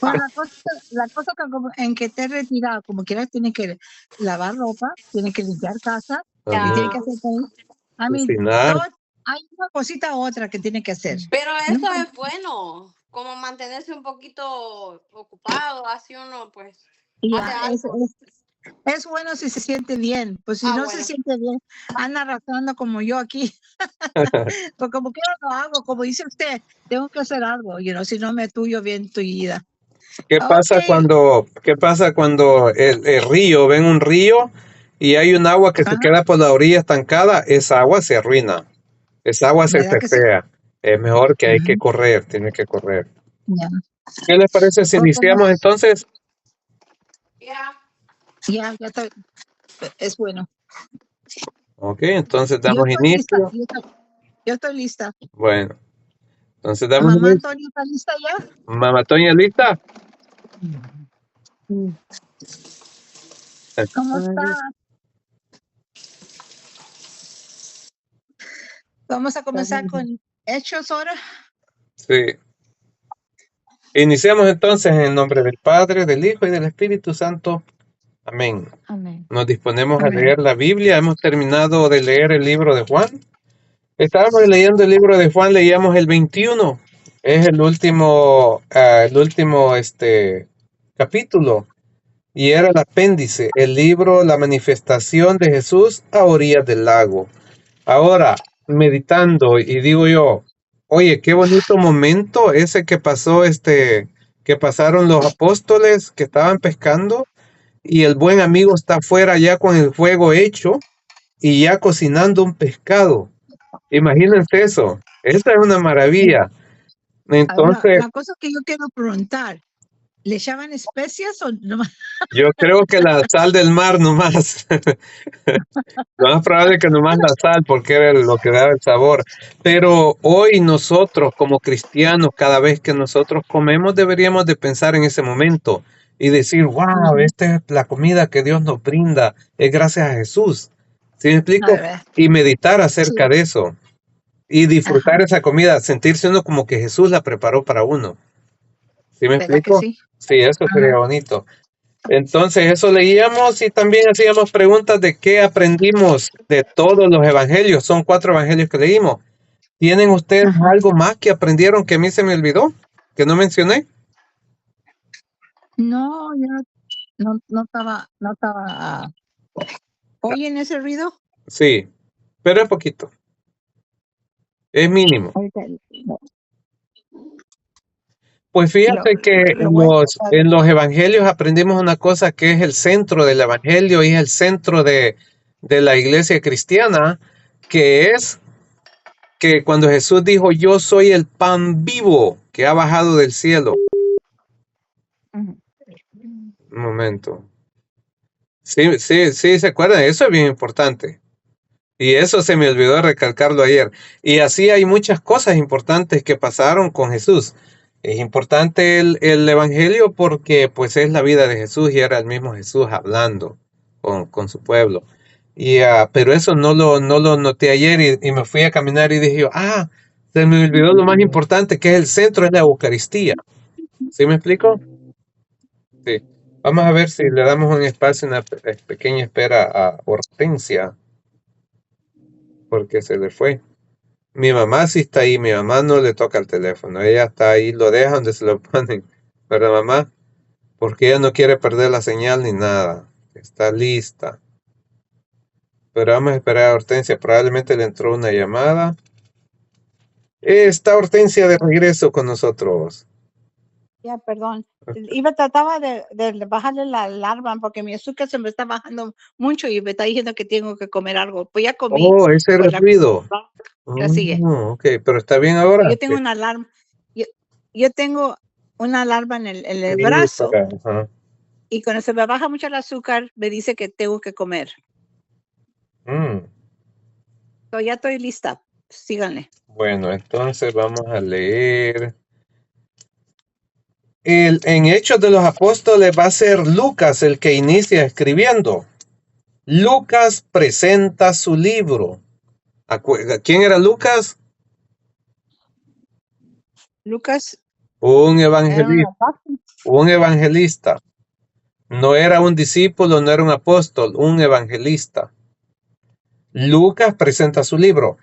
Bueno, la cosa en que te retirado, como quieras, tiene que lavar ropa, tiene que limpiar casa y tiene También que hacer todo. A mí, cocinar. todo, hay una cosita u otra que tiene que hacer. Pero No, eso es bueno, como mantenerse un poquito ocupado, así uno pues hace ya, algo. es bueno si se siente bien. Pues si no se Bueno. siente bien, anda arrastrando como yo aquí. Pues como quiera lo hago, como dice usted, tengo que hacer algo, si no me tuyo bien tullida. Ok, Qué pasa cuando el río, ven un río y hay un agua que se ajá, queda por la orilla estancada? Esa agua se arruina, esa agua se ¿verdad que sí? secrea. Es mejor que hay que Ujú, correr, tiene que correr. ya. ¿Qué les parece si Porque no, iniciamos entonces? ya estoy, es bueno. Ok, entonces Yo damos estoy lista, inicio. yo estoy lista. Bueno, entonces damos Mamá inicio. Antonia está lista ya. Mamá Toña, ¿lista? ¿Cómo está? Vamos a comenzar con hechos ahora. Sí. Iniciamos entonces en el nombre del Padre, del Hijo y del Espíritu Santo. Amén. Amén. Nos disponemos a Amén. leer la Biblia. Hemos terminado de leer el libro de Juan. Estábamos leyendo el libro de Juan, leíamos el 21. Es el último capítulo. Y era el apéndice, el libro, la manifestación de Jesús a orillas del lago. Ahora, meditando, y digo yo, oye, qué bonito momento ese que pasó, que pasaron los apóstoles que estaban pescando, y el buen amigo está afuera ya con el fuego hecho y ya cocinando un pescado. Imagínense eso. Esa es una maravilla. Ahora, Entonces, la cosa que yo quiero preguntar, ¿le echaban especias o no? yo creo que la sal del mar nomás. Lo más probable es que nomás la sal, porque era lo que daba el sabor. Pero hoy nosotros, como cristianos, cada vez que nosotros comemos, deberíamos de pensar en ese momento y decir, wow, esta es la comida que Dios nos brinda, es gracias a Jesús. ¿Sí me A explico? ver, Y meditar sí, acerca de eso. Y disfrutar ajá, esa comida, sentirse uno como que Jesús la preparó para uno. ¿Sí me ¿verdad que explico? sí? Sí, eso Ajá, sería bonito. Entonces, eso leíamos y también hacíamos preguntas de qué aprendimos de todos los evangelios. Son 4 evangelios que leímos. ¿Tienen ustedes ajá. algo más que aprendieron que a mí se me olvidó? ¿Que no mencioné? No, yo no estaba. ¿Oyen ese ruido? Sí, pero es poquito, es mínimo. Ahorita Pues lo, fíjate que lo voy a tratar. en los evangelios aprendimos una cosa que es el centro del evangelio y es el centro de la iglesia cristiana, que es que cuando Jesús dijo, yo soy el pan vivo que ha bajado del cielo. Ujú. Un momento. Sí, sí, sí, se acuerdan, eso es bien importante. Y eso se me olvidó recalcarlo ayer. Y así hay muchas cosas importantes que pasaron con Jesús. Es importante el Evangelio porque pues es la vida de Jesús y era el mismo Jesús hablando con su pueblo. Pero eso no lo noté ayer y me fui a caminar y dije, se me olvidó lo más importante que es el centro, es la Eucaristía. ¿Sí me explico? Sí. Vamos a ver si le damos un espacio, una pequeña espera a Hortensia, porque se le fue. Mi mamá sí está ahí, mi mamá no le toca el teléfono, ella está ahí, lo deja donde se lo ponen, ¿verdad, mamá? Porque ella no quiere perder la señal ni nada, está lista. Pero vamos a esperar a Hortensia, probablemente le entró una llamada. Está Hortensia de regreso con nosotros. Ya, perdón. Trataba de bajarle la alarma porque mi azúcar se me está bajando mucho y me está diciendo que tengo que comer algo. Pues ya comí. Oh, ese era Pues el ruido. la sigue. Oh, ok, pero está bien ahora. Yo tengo una alarma. Yo tengo una alarma en el Sí, brazo ajá. y cuando se me baja mucho el azúcar me dice que tengo que comer. Mm, Ya estoy lista. Síganle. Bueno, entonces vamos a leer. En Hechos de los Apóstoles va a ser Lucas el que inicia escribiendo. Lucas presenta su libro. ¿Quién era Lucas? Lucas Un Era un evangelista, apóstol. un evangelista. No era un discípulo, no era un apóstol, un evangelista. Lucas presenta su libro.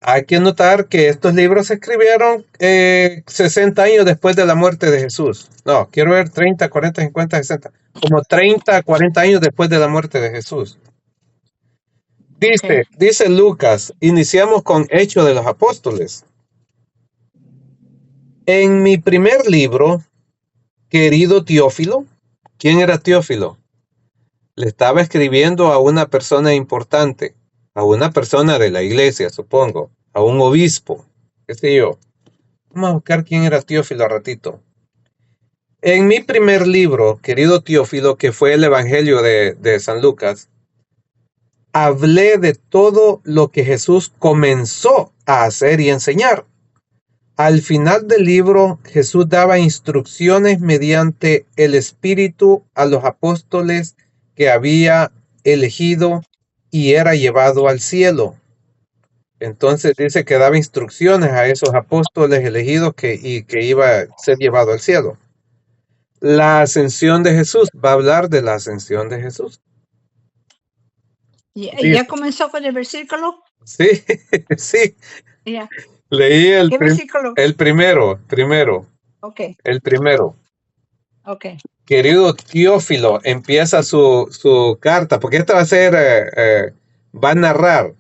Hay que notar que estos libros se escribieron 60 años después de la muerte de Jesús. No, quiero ver 30, 40, 50, 60. Como 30, 40 años después de la muerte de Jesús. Ok. Dice Lucas, iniciamos con Hechos de los Apóstoles. En mi primer libro, querido Teófilo, ¿quién era Teófilo? Le estaba escribiendo a una persona importante, a una persona de la iglesia, supongo, a un obispo, qué sé yo. Vamos a buscar quién era Teófilo a ratito. En mi primer libro, querido Teófilo, que fue el Evangelio de San Lucas, hablé de todo lo que Jesús comenzó a hacer y enseñar. Al final del libro, Jesús daba instrucciones mediante el Espíritu a los apóstoles que había elegido y era llevado al cielo. Entonces dice que daba instrucciones a esos apóstoles elegidos y que iba a ser llevado al cielo. La ascensión de Jesús, va a hablar de la ascensión de Jesús. ¿Y Dice, ya comenzó con el versículo? sí, sí, Ya. leí ¿Qué versículo? el primero. Ok, ok. Querido Teófilo, empieza su carta, porque esta va a ser, va a narrar.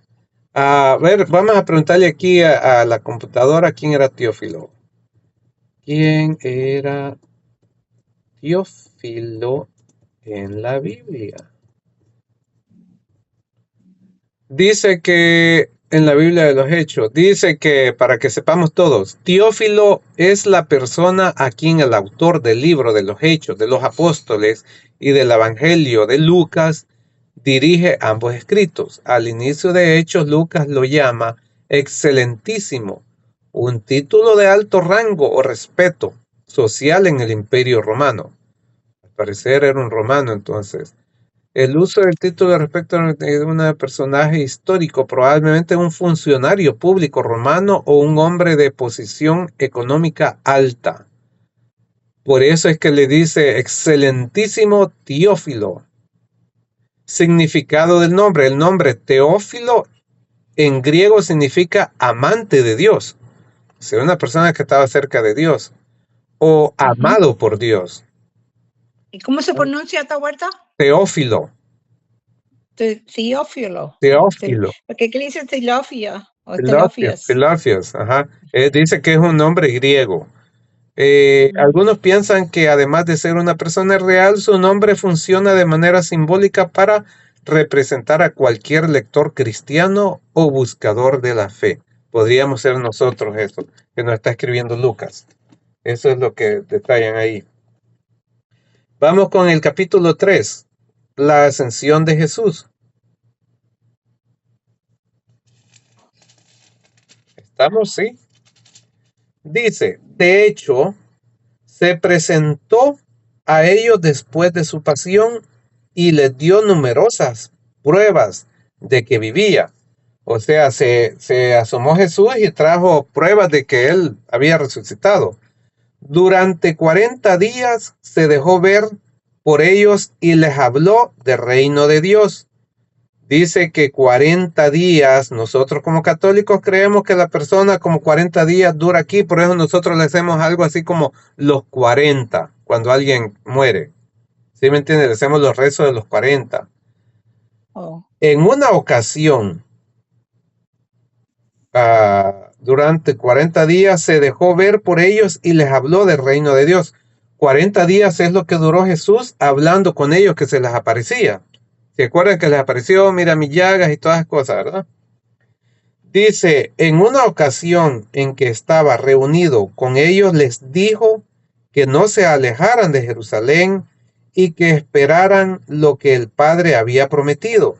A ver, vamos a preguntarle aquí a la computadora quién era Teófilo. ¿Quién era Teófilo en la Biblia? Dice que en la Biblia de los Hechos, dice que para que sepamos todos, Teófilo es la persona a quien el autor del libro de los Hechos, de los Apóstoles y del Evangelio de Lucas dirige ambos escritos. Al inicio de Hechos, Lucas lo llama excelentísimo, un título de alto rango o respeto social en el Imperio Romano. Al parecer era un romano entonces. El uso del título respecto a un personaje histórico, probablemente un funcionario público romano o un hombre de posición económica alta. Por eso es que le dice excelentísimo Teófilo. Significado del nombre. El nombre Teófilo en griego significa amante de Dios. O sea, una persona que estaba cerca de Dios o amado por Dios. ¿Y cómo se pronuncia esta huerta? Teófilo. Teófilo. Teófilo. Porque ¿qué dice Teófilo? O Filofios, Teófilos. ajá. Dice que es un nombre griego. Algunos piensan que además de ser una persona real, su nombre funciona de manera simbólica para representar a cualquier lector cristiano o buscador de la fe. Podríamos ser nosotros eso, que nos está escribiendo Lucas. Eso es lo que detallan ahí. Vamos con el capítulo 3, la ascensión de Jesús. ¿Estamos? Sí. Dice, de hecho, se presentó a ellos después de su pasión y les dio numerosas pruebas de que vivía. O sea, se asomó Jesús y trajo pruebas de que él había resucitado. Durante 40 días se dejó ver por ellos y les habló del reino de Dios. Dice que 40 días, nosotros como católicos creemos que la persona como 40 días dura aquí, por eso nosotros le hacemos algo así como los 40, cuando alguien muere. ¿Sí me entiendes? Le hacemos los rezos de los 40. Oh. En una ocasión, durante 40 días se dejó ver por ellos y les habló del reino de Dios. 40 días es lo que duró Jesús hablando con ellos, que se les aparecía. ¿Se acuerdan que les apareció, mira mis llagas y todas las cosas, verdad? Dice, en una ocasión en que estaba reunido con ellos, les dijo que no se alejaran de Jerusalén y que esperaran lo que el Padre había prometido.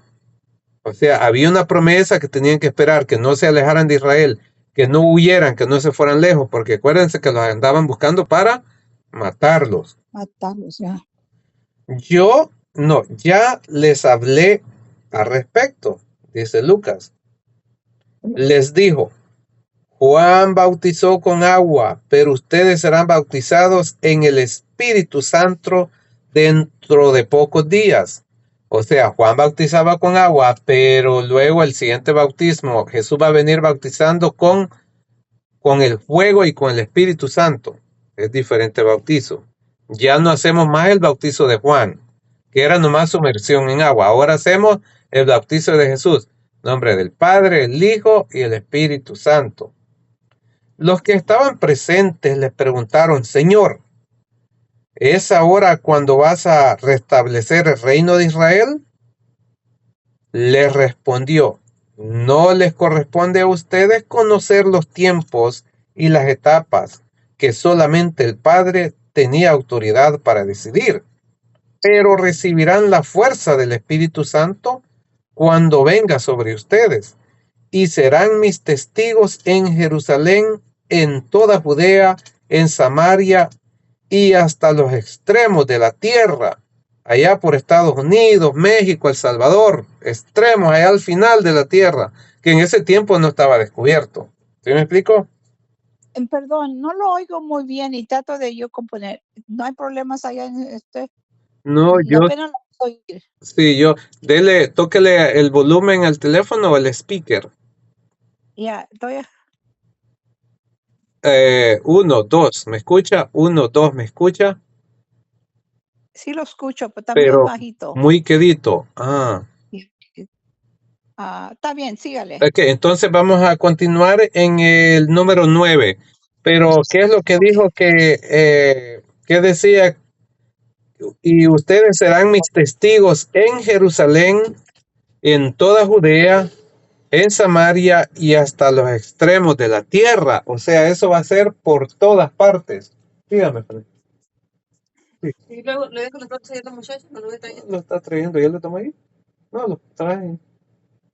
O sea, había una promesa que tenían que esperar, que no se alejaran de Israel, que no huyeran, que no se fueran lejos, porque acuérdense que los andaban buscando para matarlos. Matarlos, ya. Ya les hablé al respecto, dice Lucas. Les dijo, Juan bautizó con agua, pero ustedes serán bautizados en el Espíritu Santo dentro de pocos días. O sea, Juan bautizaba con agua, pero luego el siguiente bautismo, Jesús va a venir bautizando con el fuego y con el Espíritu Santo. Es diferente bautizo. Ya no hacemos más el bautizo de Juan, que era nomás sumersión en agua. Ahora hacemos el bautizo de Jesús. Nombre del Padre, el Hijo y el Espíritu Santo. Los que estaban presentes le preguntaron, Señor, ¿es ahora cuando vas a restablecer el reino de Israel? Les respondió, no les corresponde a ustedes conocer los tiempos y las etapas que solamente el Padre tenía autoridad para decidir, pero recibirán la fuerza del Espíritu Santo cuando venga sobre ustedes y serán mis testigos en Jerusalén, en toda Judea, en Samaria y hasta los extremos de la tierra, allá por Estados Unidos, México, El Salvador, extremos, allá al final de la tierra, que en ese tiempo no estaba descubierto. ¿Sí me explico? Perdón, no lo oigo muy bien y trato de yo componer. ¿No hay problemas allá en este? No, yo, Apenas lo puedo oír. sí, tóquele el volumen al teléfono o al speaker. Ya, estoy. 1, 2, ¿me escucha? 1, 2, ¿me escucha? Sí lo escucho, pero también Pero bajito. muy quedito. Ah. Está bien, sígale. Ok, entonces vamos a continuar en el número 9. Pero, ¿qué es lo que dijo que decía? Y ustedes serán mis testigos en Jerusalén, en toda Judea, en Samaria y hasta los extremos de la tierra. O sea, eso va a ser por todas partes. Dígame, Fred. Sí. Y luego le dejo los datos a esta muchacha, no lo voy trayendo. ¿Lo está trayendo? ¿Ya lo toma ahí? No, lo trae.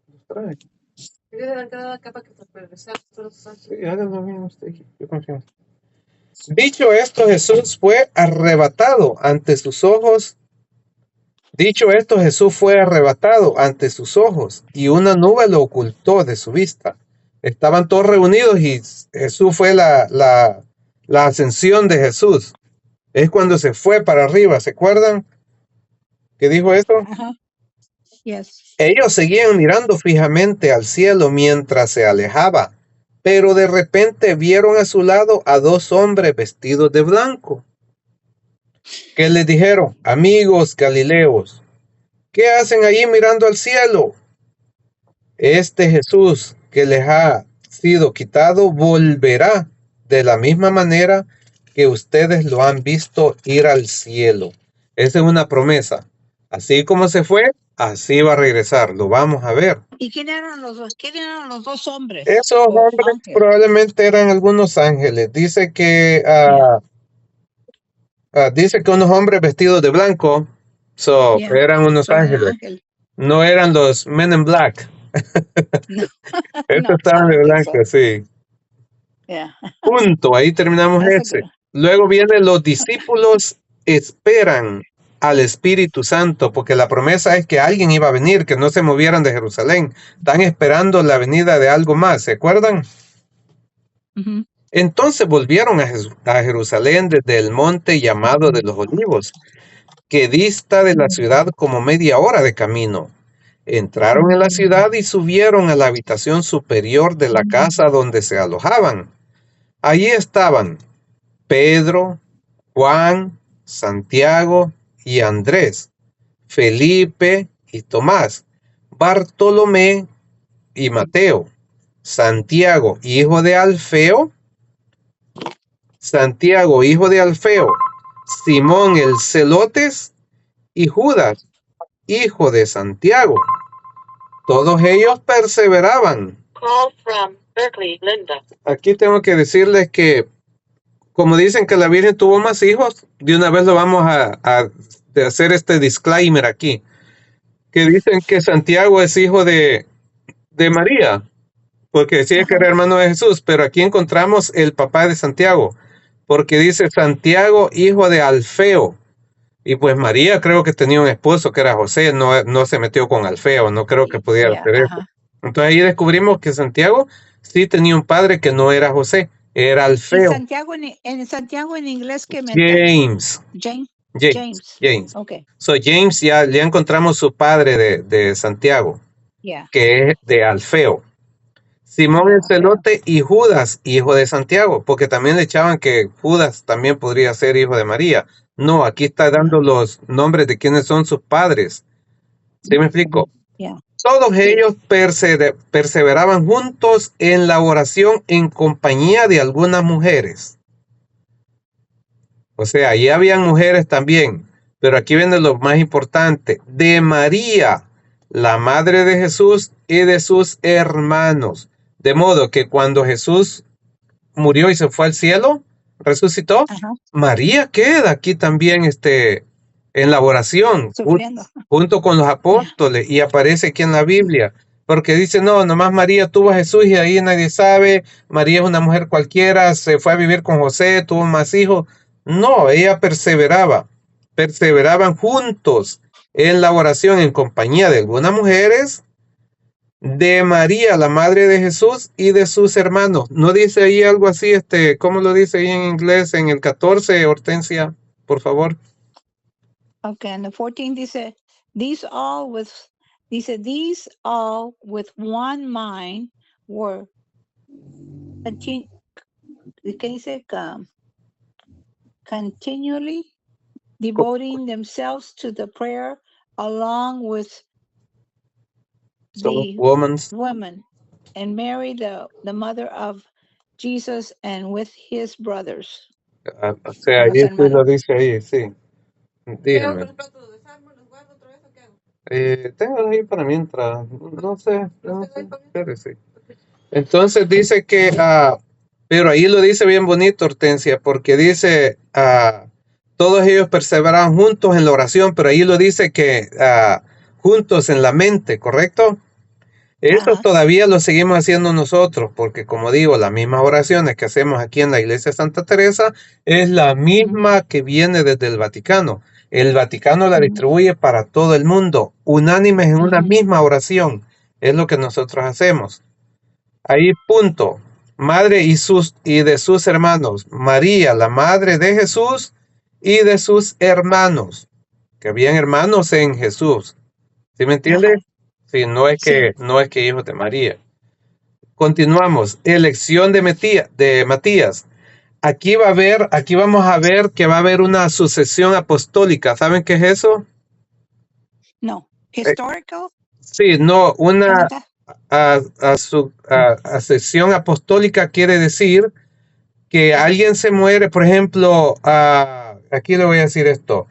Lo trae. Yo le voy a capa que para regresar. Sí, háganlo bien usted. Yo confío. Dicho esto, Jesús fue arrebatado ante sus ojos. Dicho esto, Jesús fue arrebatado ante sus ojos y una nube lo ocultó de su vista. Estaban todos reunidos y Jesús fue la ascensión de Jesús. Es cuando se fue para arriba. ¿Se acuerdan que dijo eso? Ajá. Yes. Ellos seguían mirando fijamente al cielo mientras se alejaba, pero de repente vieron a su lado a 2 hombres vestidos de blanco, que les dijeron, amigos galileos, ¿qué hacen allí mirando al cielo? Este Jesús que les ha sido quitado volverá de la misma manera que ustedes lo han visto ir al cielo. Esa es una promesa. Así como se fue, así va a regresar. Lo vamos a ver. ¿Y quién eran los dos? ¿Quién eran los 2 hombres? Esos hombres probablemente eran algunos ángeles. Dice que unos hombres vestidos de blanco eran unos ángeles. No eran los Men in Black. No. Estos estaban de blanco, sí. Yeah. Punto. Ahí terminamos ese. Luego vienen los discípulos esperan al Espíritu Santo, porque la promesa es que alguien iba a venir, que no se movieran de Jerusalén. Están esperando la venida de algo más, ¿se acuerdan? Uh-huh. Entonces volvieron a Jerusalén desde el monte llamado de los Olivos, que dista de la ciudad como media hora de camino. Entraron en la ciudad y subieron a la habitación superior de la casa donde se alojaban. Allí estaban Pedro, Juan, Santiago y Andrés, Felipe y Tomás, Bartolomé y Mateo, Santiago, hijo de Alfeo, Simón el Celotes y Judas, hijo de Santiago. Todos ellos perseveraban. Call from Berkeley, Linda. Aquí tengo que decirles que, como dicen que la Virgen tuvo más hijos, de una vez lo vamos a hacer este disclaimer aquí, que dicen que Santiago es hijo de María, porque decía que era hermano de Jesús, pero aquí encontramos el papá de Santiago, porque dice Santiago, hijo de Alfeo. Y pues María creo que tenía un esposo que era José, no se metió con Alfeo, no creo que pudiera hacer eso. Entonces ahí descubrimos que Santiago sí tenía un padre que no era José, era Y Alfeo. Santiago en inglés, ¿qué mete? James. James. James. James. Okay. So James ya encontramos su padre de Santiago, Yeah. que es de Alfeo. Simón el Celote y Judas, hijo de Santiago, porque también le echaban que Judas también podría ser hijo de María. No, aquí está dando los nombres de quiénes son sus padres. ¿Sí me explico? Yeah. Todos ellos perseveraban juntos en la oración en compañía de algunas mujeres. O sea, ahí habían mujeres también, pero aquí viene lo más importante, de María, la madre de Jesús y de sus hermanos. De modo que cuando Jesús murió y se fue al cielo, resucitó, Ajá. María queda aquí también en la oración, Sufriendo. junto con los apóstoles, y aparece aquí en la Biblia, porque dice, no, nomás María tuvo a Jesús y ahí nadie sabe, María es una mujer cualquiera, se fue a vivir con José, tuvo más hijos. No, ella perseveraban juntos en la oración en compañía de algunas mujeres, de María, la madre de Jesús, y de sus hermanos. ¿No dice ahí algo así, cómo lo dice ahí en inglés, en el 14, Hortensia, por favor? Okay, and the 14 dice, these all with one mind were ¿qué dice? Continually devoting themselves to the prayer along with the woman and Mary, the mother of Jesus, and with his brothers. O sea, ahí sí lo dice ahí, sí. Dígame. Tengo ahí para mientras, no sé. Espérese. Entonces dice que, pero ahí lo dice bien bonito, Hortensia, porque dice, todos ellos perseveraban juntos en la oración, pero ahí lo dice que juntos en la mente, ¿correcto? Eso todavía lo seguimos haciendo nosotros, porque como digo, las mismas oraciones que hacemos aquí en la Iglesia Santa Teresa es la misma que viene desde el Vaticano. El Vaticano la distribuye para todo el mundo, unánimes en una misma oración. Es lo que nosotros hacemos. Ahí punto. Madre y de sus hermanos. María, la madre de Jesús y de sus hermanos. Que habían hermanos en Jesús. ¿Sí me entiende? Sí, no es que hijos de María. Continuamos. Elección de Matías. Aquí vamos a ver que va a haber una sucesión apostólica. ¿Saben qué es eso? No. Historical. Sí, no, una sucesión apostólica quiere decir que alguien se muere, por ejemplo, aquí le voy a decir esto.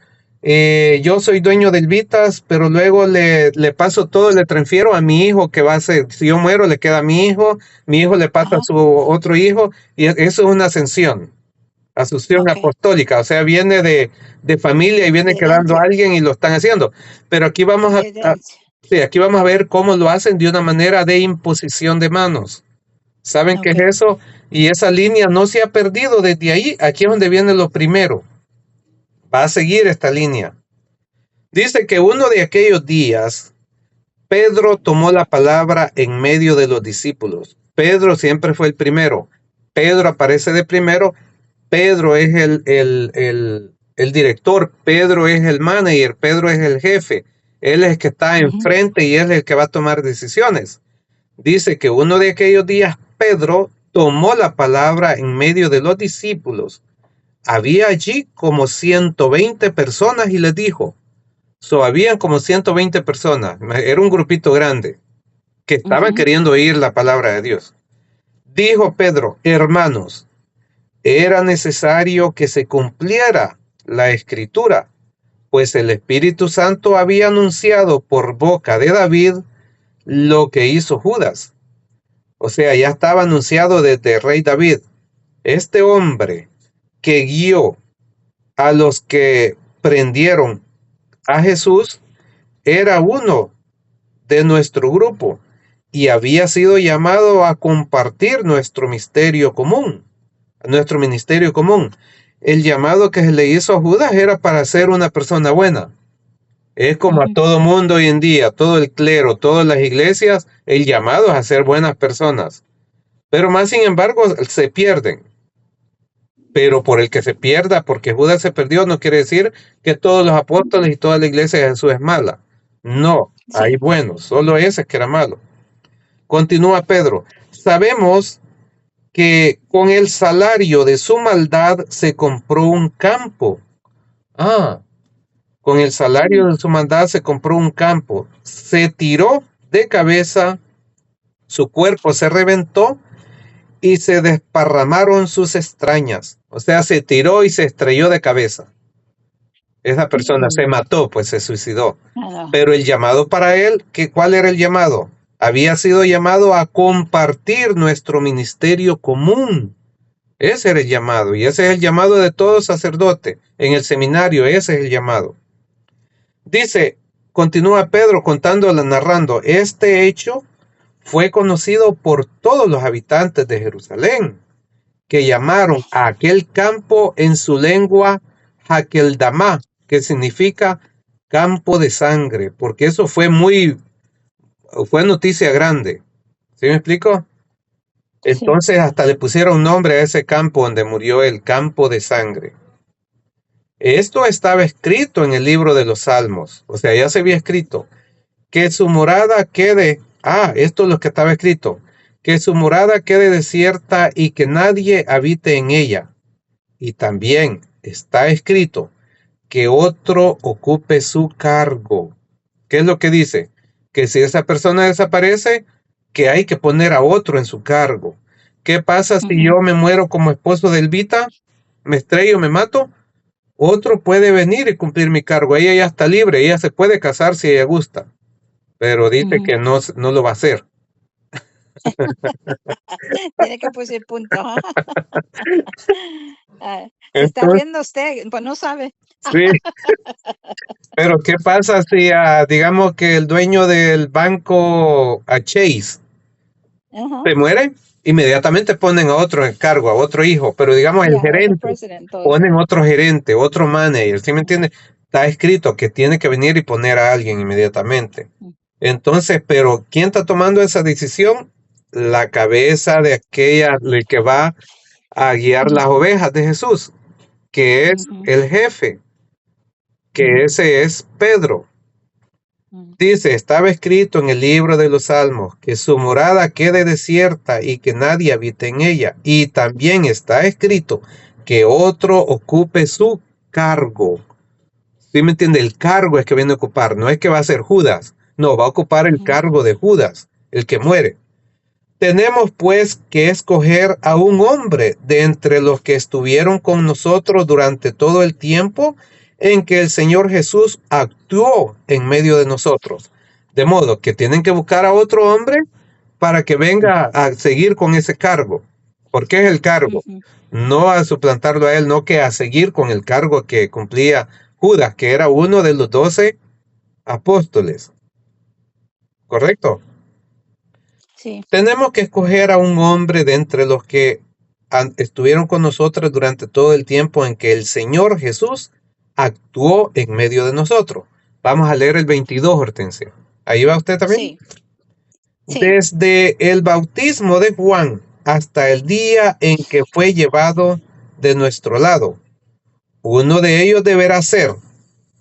Yo soy dueño del Vitas, pero luego le paso todo, le transfiero a mi hijo que va a ser, si yo muero le queda a mi hijo le pasa a su otro hijo, y eso es una asunción apostólica, o sea, viene de familia y viene quedando alguien y lo están haciendo. Pero aquí vamos aquí vamos a ver cómo lo hacen de una manera de imposición de manos. ¿Saben qué es eso? Y esa línea no se ha perdido desde ahí. Aquí es donde viene lo primero. Va a seguir esta línea. Dice que uno de aquellos días, Pedro tomó la palabra en medio de los discípulos. Pedro siempre fue el primero. Pedro aparece de primero. Pedro es el director. Pedro es el manager. Pedro es el jefe. Él es el que está enfrente y él es el que va a tomar decisiones. Dice que uno de aquellos días, Pedro tomó la palabra en medio de los discípulos. Había allí como 120 personas y les dijo, habían como 120 personas, era un grupito grande, que estaban queriendo oír la palabra de Dios. Dijo Pedro, hermanos, era necesario que se cumpliera la escritura, pues el Espíritu Santo había anunciado por boca de David lo que hizo Judas. O sea, ya estaba anunciado desde el rey David. Este hombre que guió a los que prendieron a Jesús era uno de nuestro grupo y había sido llamado a compartir nuestro ministerio común. El llamado que se le hizo a Judas era para ser una persona buena. Es como a todo mundo hoy en día, todo el clero, todas las iglesias, el llamado es a ser buenas personas. pero más sin embargo se pierden. Pero por el que se pierda, porque Judas se perdió, no quiere decir que todos los apóstoles y toda la iglesia de Jesús es mala. No, hay Sí. buenos, solo ese que era malo. Continúa Pedro. Sabemos que con el salario de su maldad se compró un campo. Ah, con el salario de su maldad se compró un campo. Se tiró de cabeza, su cuerpo se reventó y se desparramaron sus extrañas. O sea, se tiró y se estrelló de cabeza. Esa persona se mató, pues se suicidó. Ah, Pero el llamado para él, ¿cuál era el llamado? Había sido llamado a compartir nuestro ministerio común. Ese era el llamado, y ese es el llamado de todo sacerdote. En el seminario, ese es el llamado. Dice, continúa Pedro narrando, este hecho fue conocido por todos los habitantes de Jerusalén, que llamaron a aquel campo en su lengua Hakeldamá, que significa campo de sangre, porque eso fue noticia grande. ¿Sí me explico? sí. Entonces hasta le pusieron nombre a ese campo donde murió, el campo de sangre. Esto estaba escrito en el libro de los Salmos, o sea, ya se había escrito, que su morada quede, esto es lo que estaba escrito, que su morada quede desierta y que nadie habite en ella. Y también está escrito que otro ocupe su cargo. ¿Qué es lo que dice? Que si esa persona desaparece, que hay que poner a otro en su cargo. ¿Qué pasa si yo me muero como esposo de Elvita? ¿Me estrello, me mato? Otro puede venir y cumplir mi cargo. Ella ya está libre, ella se puede casar si ella gusta. Pero dice que no lo va a hacer. Tiene que poner punto. Se está Entonces, riendo usted, pues no sabe. sí. Pero ¿qué pasa si, digamos que el dueño del banco, Chase, Ajá. se muere? Inmediatamente ponen a otro en cargo, a otro hijo, pero digamos el Yeah, other gerente, president, todo ponen eso. otro gerente, otro manager, ¿sí me entiende? Está escrito que tiene que venir y poner a alguien inmediatamente. Entonces, pero ¿quién está tomando esa decisión? La cabeza de el que va a guiar las ovejas de Jesús, que es el jefe, que ese es Pedro. Dice, estaba escrito en el libro de los Salmos, que su morada quede desierta y que nadie habite en ella. Y también está escrito que otro ocupe su cargo. ¿Sí me entiende? El cargo es que viene a ocupar, no es que va a ser Judas. No, va a ocupar el cargo de Judas, el que muere. Tenemos pues que escoger a un hombre de entre los que estuvieron con nosotros durante todo el tiempo en que el Señor Jesús actuó en medio de nosotros. De modo que tienen que buscar a otro hombre para que venga a seguir con ese cargo. ¿Por qué es el cargo? No a suplantarlo a él, no que a seguir con el cargo que cumplía Judas, que era uno de los 12 apóstoles. ¿Correcto? Sí. Tenemos que escoger a un hombre de entre los que estuvieron con nosotros durante todo el tiempo en que el Señor Jesús actuó en medio de nosotros. Vamos a leer el 22, Hortensia. ¿Ahí va usted también? Sí. Sí. Desde el bautismo de Juan hasta el día en que fue llevado de nuestro lado. Uno de ellos deberá ser,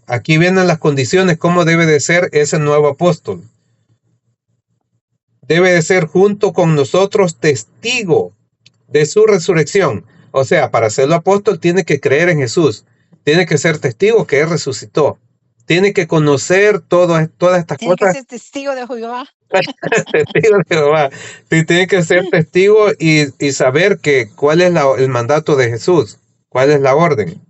aquí vienen las condiciones, cómo debe de ser ese nuevo apóstol. Debe de ser junto con nosotros testigo de su resurrección. O sea, para serlo apóstol tiene que creer en Jesús. Tiene que ser testigo que Él resucitó. Tiene que conocer todas estas Tiene que cosas. ser testigo de Jehová. Testigo de Jehová. Sí, tiene que ser testigo y saber cuál es el mandato de Jesús. Cuál es la orden.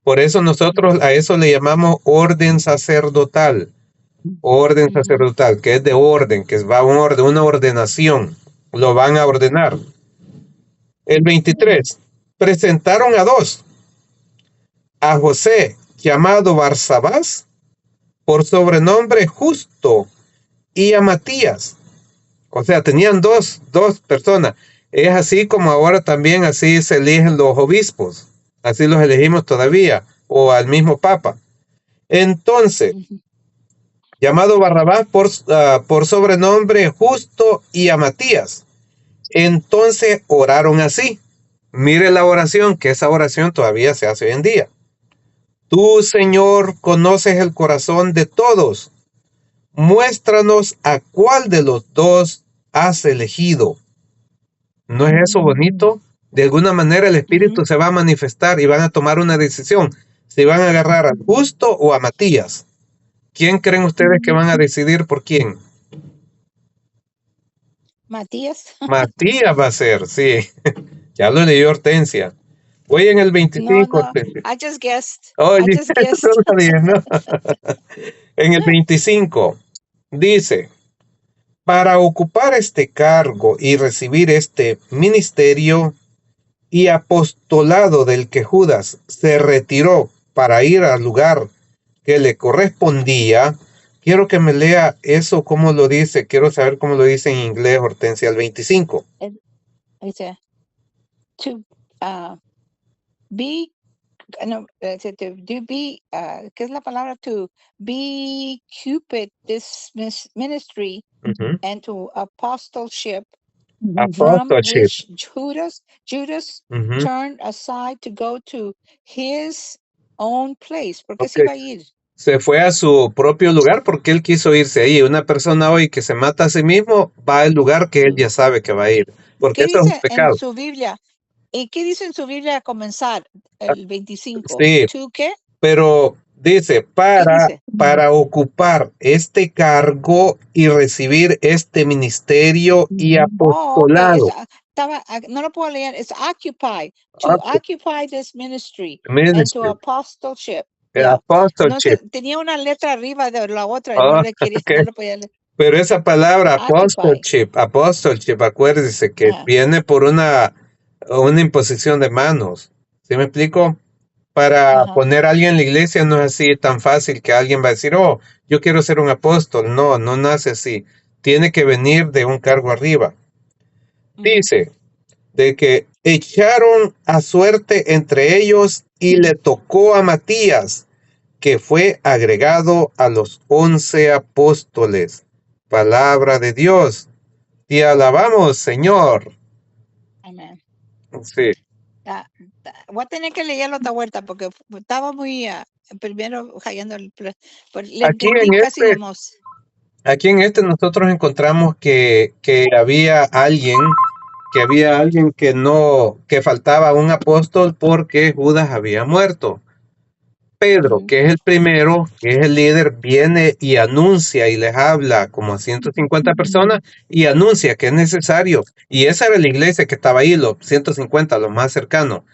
Por eso nosotros a eso le llamamos orden sacerdotal. Orden sacerdotal, que es de orden, que va una ordenación, lo van a ordenar. El 23, presentaron a dos, a José, llamado Barsabás, por sobrenombre Justo, y a Matías. O sea, tenían dos personas. Es así como ahora también así se eligen los obispos, así los elegimos todavía, o al mismo Papa. Entonces, llamado Barrabás por sobrenombre Justo y a Matías, Entonces oraron así. Mire la oración, que esa oración todavía se hace hoy en día. Tú, Señor, conoces el corazón de todos. Muéstranos a cuál de los dos has elegido. ¿No es eso bonito? De alguna manera el Espíritu se va a manifestar y van a tomar una decisión. Si van a agarrar al justo o a Matías. ¿Quién creen ustedes que van a decidir por quién? Matías. Matías va a ser, sí. Ya lo leyó Hortensia. Voy en el No, 25, no. Hortensia. I just guessed. Oh, I just guessed. todavía no. En el 25 dice, para ocupar este cargo y recibir este ministerio y apostolado del que Judas se retiró para ir al lugar que le correspondía. Quiero que me lea eso, cómo lo dice. Quiero saber cómo lo dice en inglés, Hortensia, el 25. Dice, to be, no, dice, to be, ¿qué es la palabra? To be Cupid this ministry Ujú. and to apostleship, from Apostleship. which Judas Ujú. turned aside to go to his own place. ¿Por qué se Ok. iba a ir? Se fue a su propio lugar porque él quiso irse ahí. Una persona hoy que se mata a sí mismo va al lugar que él Sí. ya sabe que va a ir. Porque ¿Qué eso es un dice en pecado. su Biblia? ¿Y qué dice en su Biblia a comenzar el 25? Sí, ¿Tú qué? pero dice, ¿Qué dice? para ocupar este cargo y recibir este ministerio y Oh, ok. apostolado. No lo puedo leer. Es occupy. To Ok, occupy this ministry and to ministry, apostleship. Yeah. apostleship. Entonces tenía una letra arriba de la otra y Oh, no le quería, ok. no lo podía leer. Pero esa palabra Occupy. apostleship, acuérdese que Ajá. viene por una imposición de manos. ¿Sí me explico? Para Ajá. poner a alguien en la iglesia no es así tan fácil que alguien va a decir, oh, yo quiero ser un apóstol. No, no nace así. Tiene que venir de un cargo arriba. Ujú. Dice de que echaron a suerte entre ellos y le tocó a Matías, que fue agregado a los 11 apóstoles. Palabra de Dios. Te alabamos, Señor. Amén. Sí. Voy a tener que leerlo otra vuelta porque estaba muy primero hallando le Aquí entendí en casi vamos. Aquí en nosotros encontramos que había alguien que no, que faltaba un apóstol porque Judas había muerto. Pedro, Ujú. que es el primero, que es el líder, viene y anuncia y les habla como a 150 personas y anuncia que es necesario. Y esa era la iglesia que estaba ahí, los 150, los más cercanos.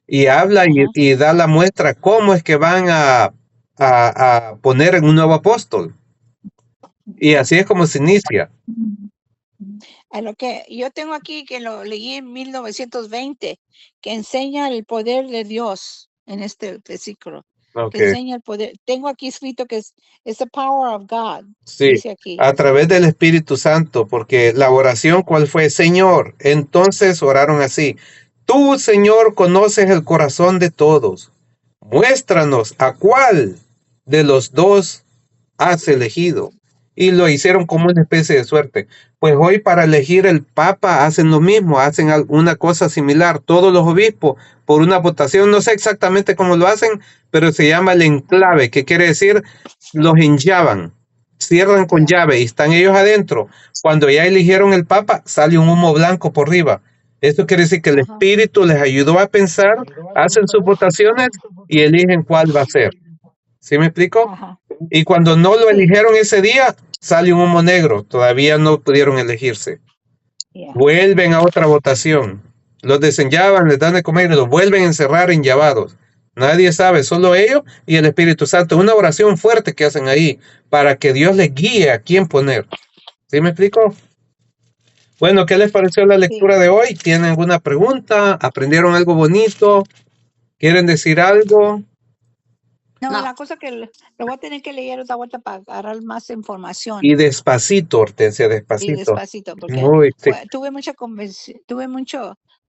Y habla Ajá. y da la muestra cómo es que van a poner en un nuevo apóstol. Y así es como se inicia. A lo que yo tengo aquí, que lo leí en 1920, que enseña el poder de Dios en este versículo. Ok. Que enseña el poder. Tengo aquí escrito que es the power of God. Sí, Dice aquí. a través del Espíritu Santo, porque la oración, ¿cuál fue? Señor, entonces oraron así. Tú, Señor, conoces el corazón de todos. Muéstranos a cuál de los dos has elegido. Y lo hicieron como una especie de suerte. Pues hoy para elegir el Papa hacen lo mismo, hacen una cosa similar. Todos los obispos, por una votación, no sé exactamente cómo lo hacen, pero se llama el enclave, que quiere decir los enllavan, cierran con Ya. llave y están ellos adentro. Cuando ya eligieron el Papa, sale un humo blanco por arriba. Esto quiere decir que el Ajá. Espíritu les ayudó a pensar, hacen sus votaciones y eligen cuál va a ser. ¿Sí me explico? Ajá. Y cuando no lo Sí. eligieron ese día, sale un humo negro. Todavía no pudieron elegirse. Yeah. Vuelven a otra votación. Los desenllavan, les dan de comer y los vuelven a encerrar enllavados. Nadie sabe, solo ellos y el Espíritu Santo. Una oración fuerte que hacen ahí para que Dios les guíe a quién poner. ¿Sí me explico? Bueno, ¿qué les pareció la lectura de hoy? ¿Tienen alguna pregunta? ¿Aprendieron algo bonito? ¿Quieren decir algo? No, No. la cosa que lo voy a tener que leer otra vuelta para agarrar más información. Y despacito, Hortensia, Y despacito. despacito, porque Muy, sí. tuve mucha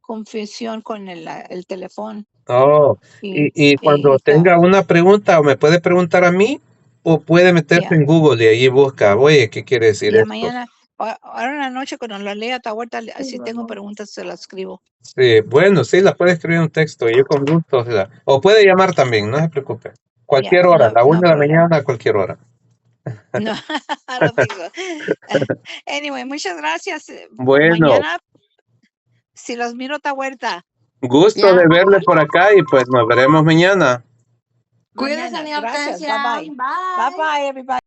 confusión con el teléfono. Oh, y cuando tenga una pregunta, o me puede preguntar a mí, o puede meterse Yeah. en Google y ahí busca, oye, ¿qué quiere decir Ya esto? mañana, Ahora en la noche cuando la lea esta vuelta, si tengo preguntas se las escribo. Sí, bueno, sí, la puede escribir en un texto y yo con gusto. O puede llamar también, no se preocupe. Cualquier hora, no, la 1 no de la problema. mañana, a cualquier hora. No, lo fijo. Anyway, muchas gracias. Bueno, Mañana, si los miro esta vuelta. gusto Ya. de verle por acá y pues nos veremos mañana. Cuídese, Mañana. mi Gracias. Hortensia. Bye bye. Bye bye, everybody.